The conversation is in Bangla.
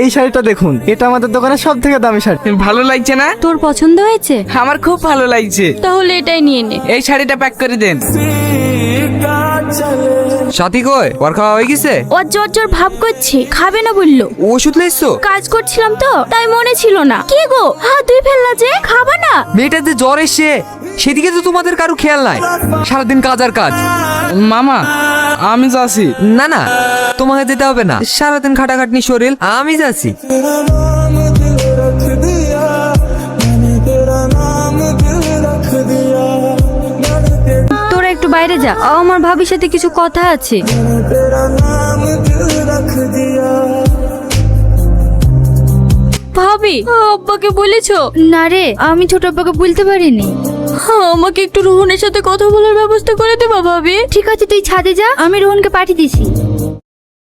এই শাড়িটা দেখুন, এটা আমাদের দোকানের সব থেকে দামি শাড়ি। ভালো লাগছে না? তোর পছন্দ হয়েছে? আমার খুব ভালো লাগছে। তাহলে এটাই নিয়ে নে। এই শাড়িটা প্যাক করে দেন। সাথী কই, ওর খাওয়া হয়ে গেছে? ওর জ্বর জ্বর ভাব করছে, খাবে না বললো। ওষুধ লেছো? কাজ করছিলাম তো তাই মনে ছিল না। কি গো, হাত ধুই ফেললা যে, খাবা না? মেয়েটার যে জ্বর এসছে সেদিকে তো তোমাদের কারো খেয়াল নাই, সারাদিন কাজ আর কাজ। মামা আমি যাচ্ছি। না না, তোমাকে যেতে হবে না, সারাদিন খাটাখাটনি শরীর, আমি যাচ্ছি। তোরা একটু বাইরে যা, আমার ভাবির সাথে কিছু কথা আছে। ভাবি, আব্বাকে বলেছো? না রে, আমি ছোট আব্বাকে বলতে পারিনি। আমাকে একটু রোহনের সাথে কথা বলার ব্যবস্থা করে দেবা ভাবি? ঠিক আছে, তুই ছাদে যা, আমি রোহনকে পাঠিয়ে দিছি।